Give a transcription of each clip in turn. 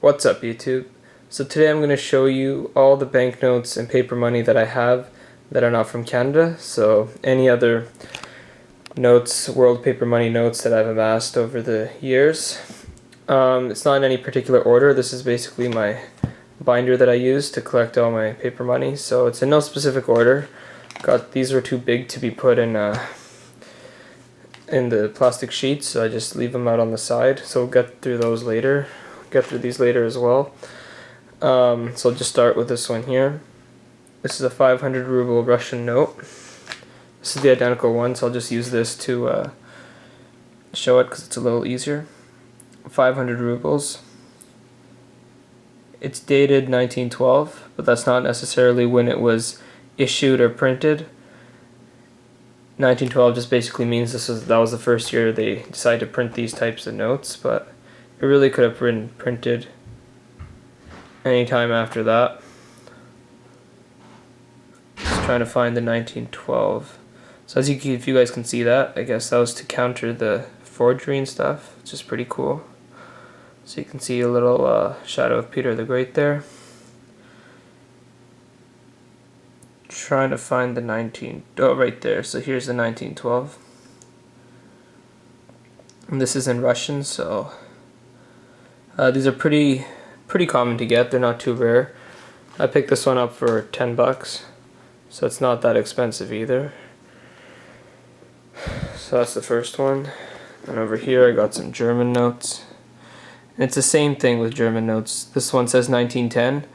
What's up, YouTube? So today I'm going to show you all the banknotes and paper money that I have that are not from Canada. So any other notes, world paper money notes that I've amassed over the years. It's not in any particular order. This is basically my binder that I use to collect all my paper money. So it's in no specific order. These were too big to be put in the plastic sheets, so I just leave them out on the side. So we'll get through those later. Get through these later as well. So I'll just start with this one here. This is a 500 ruble Russian note. This is the identical one, so I'll just use this to show it because it's a little easier. 500 rubles. It's dated 1912, but that's not necessarily when it was issued or printed. 1912 just basically means that was the first year they decided to print these types of notes, but it really could have been printed anytime after that. Just trying to find the 1912. So if you guys can see that, I guess that was to counter the forgery and stuff, which is pretty cool. So you can see a little shadow of Peter the Great there. Trying to find the right there. So here's the 1912. And this is in Russian, so these are pretty common to get. They're not too rare. I picked this one up for 10 bucks, so it's not that expensive either. So that's the first one. And over here I got some German notes. And it's the same thing with German notes. This one says 1910,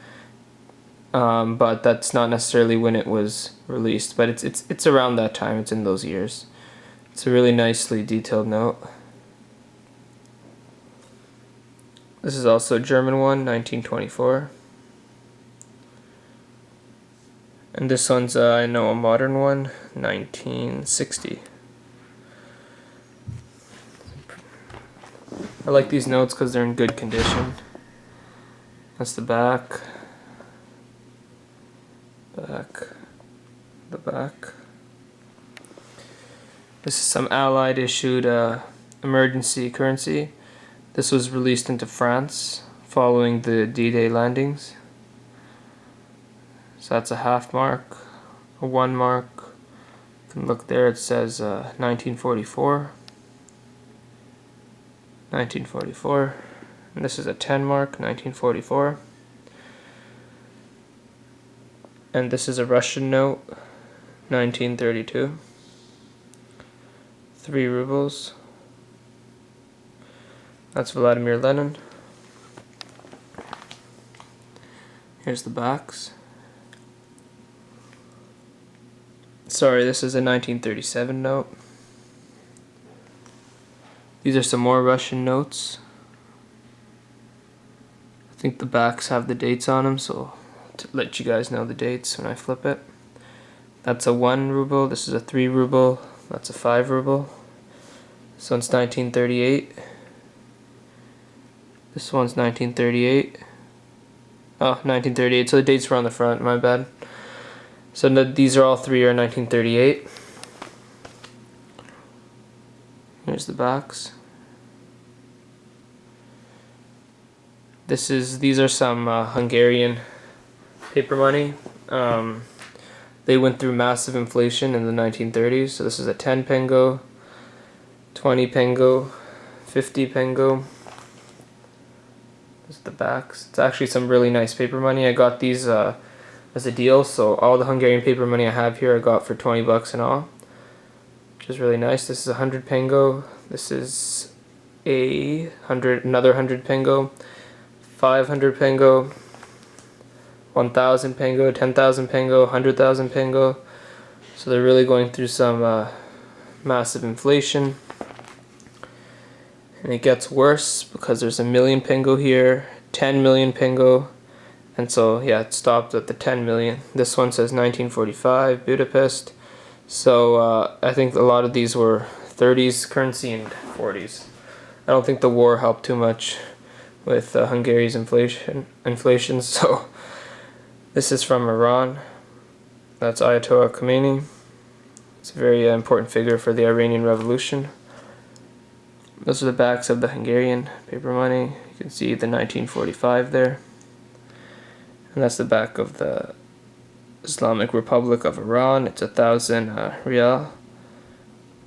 but that's not necessarily when it was released, but it's around that time. It's in those years. It's a really nicely detailed note. This is also a German one, 1924. And this one's, I know, a modern one, 1960. I like these notes because they're in good condition. That's the back. The back. This is some Allied issued emergency currency. This was released into France following the D-Day landings. So that's a half mark, a 1 mark. You can look there, it says 1944. 1944. And this is a 10 mark, 1944. And this is a Russian note, 1932. 3 rubles. That's Vladimir Lenin. Here's the backs. Sorry, this is a 1937 note. These are some more Russian notes. I think the backs have the dates on them, so to let you guys know the dates when I flip it. That's a 1 ruble, this is a 3 ruble, that's a 5 ruble. This one's 1938. This one's 1938. Oh, 1938, so the dates were on the front, my bad. So these are all 3 are 1938. Here's the backs. These are some Hungarian paper money. They went through massive inflation in the 1930s. So this is a 10 pengo, 20 pengo, 50 pengo. This is the backs. It's actually some really nice paper money. I got these as a deal. So all the Hungarian paper money I have here I got for 20 bucks in all, which is really nice. This is 100 pengo. This is another 100 pengo, 500 pengo, 1,000 pengo, 10,000 pengo, 100,000 pengo. So they're really going through some massive inflation. And it gets worse because there's 1 million pengo here, 10 million pengo, and so yeah, it stopped at the 10 million. This one says 1945, Budapest. So I think a lot of these were 30s currency and 40s. I don't think the war helped too much with Hungary's inflation. So this is from Iran. That's Ayatollah Khomeini. It's a very important figure for the Iranian Revolution. Those are the backs of the Hungarian paper money. You can see the 1945 there. And that's the back of the Islamic Republic of Iran. It's 1,000 rial.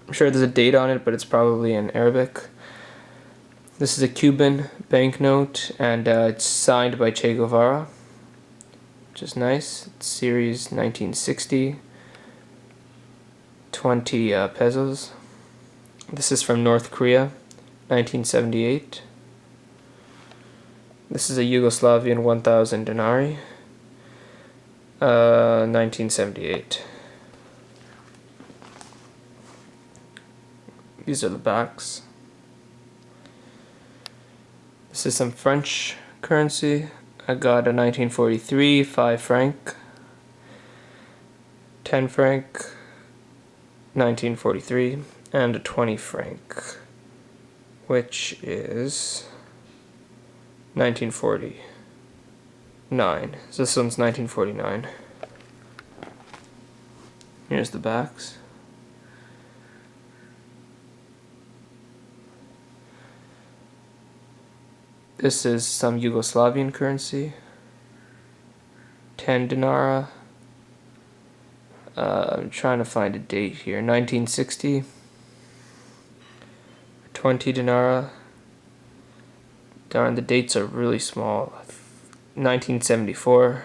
I'm sure there's a date on it, but it's probably in Arabic. This is a Cuban banknote, and it's signed by Che Guevara, which is nice. It's series 1960, 20 pesos. This is from North Korea, 1978. This is a Yugoslavian 1,000 denarii, 1978. These are the backs. This is some French currency. I got a 1943 5 franc, 10 franc, 1943, and a 20 franc, which is 1949. So this one's 1949. Here's the backs. This is some Yugoslavian currency. 10 dinara. I'm trying to find a date here. 1960. 20 dinara. Darn, the dates are really small. 1974.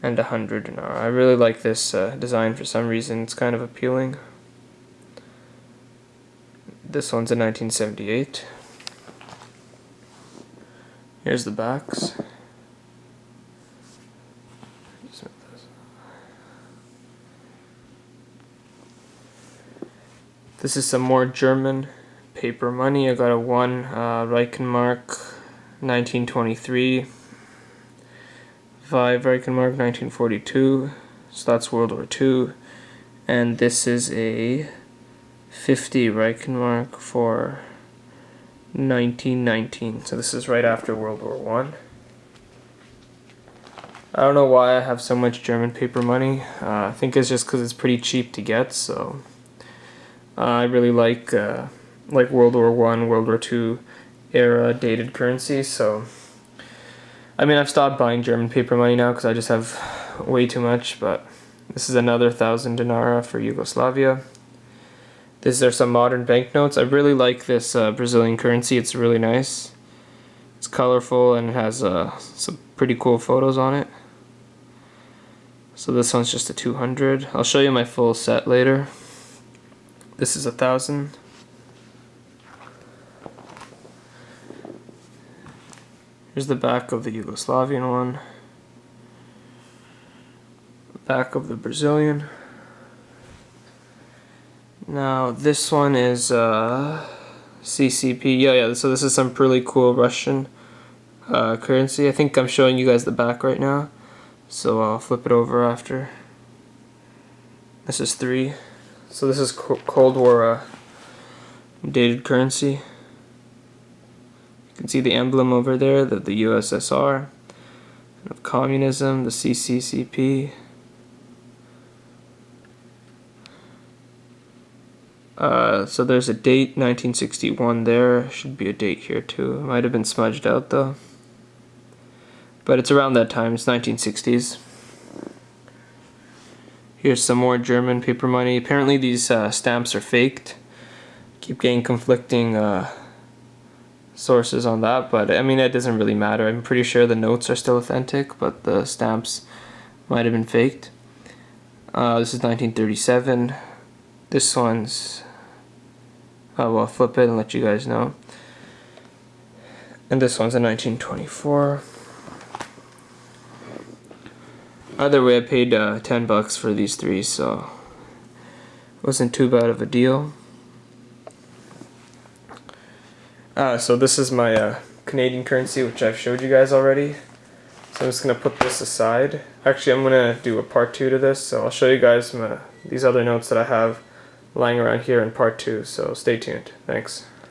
And 100 dinara. I really like this design for some reason. It's kind of appealing. This one's a 1978. Here's the backs. This is some more German paper money. I got a 1 Reichenmark 1923, 5 Reichenmark 1942, so that's World War II, and this is a 50 Reichenmark for 1919, so this is right after World War I. I don't know why I have so much German paper money. I think it's just because it's pretty cheap to get, so I really like World War I, World War II era dated currency, so I mean I've stopped buying German paper money now because I just have way too much, but this is another 1,000 dinara for Yugoslavia. These are some modern banknotes. I really like this Brazilian currency. It's really nice. It's colorful and has some pretty cool photos on it. So this one's just a 200. I'll show you my full set later. This is 1,000. Here's the back of the Yugoslavian one. Back of the Brazilian. Now this one is CCP. Yeah, so this is some really cool Russian currency. I think I'm showing you guys the back right now, so I'll flip it over after. This is 3. So this is Cold War dated currency. You can see the emblem over there, the USSR, of communism, the CCCP. So there's a date, 1961 there. Should be a date here too. It might have been smudged out though. But it's around that time, it's 1960s. Here's some more German paper money. Apparently these stamps are faked. Keep getting conflicting sources on that, but I mean it doesn't really matter. I'm pretty sure the notes are still authentic, but the stamps might have been faked. This is 1937. This one's I'll flip it and let you guys know. And this one's a 1924. Either way, I paid $10 for these 3, so it wasn't too bad of a deal. So this is my Canadian currency, which I've showed you guys already. So I'm just gonna put this aside. Actually, I'm gonna do a part 2 to this, so I'll show you guys these other notes that I have lying around here in part 2, so stay tuned. Thanks.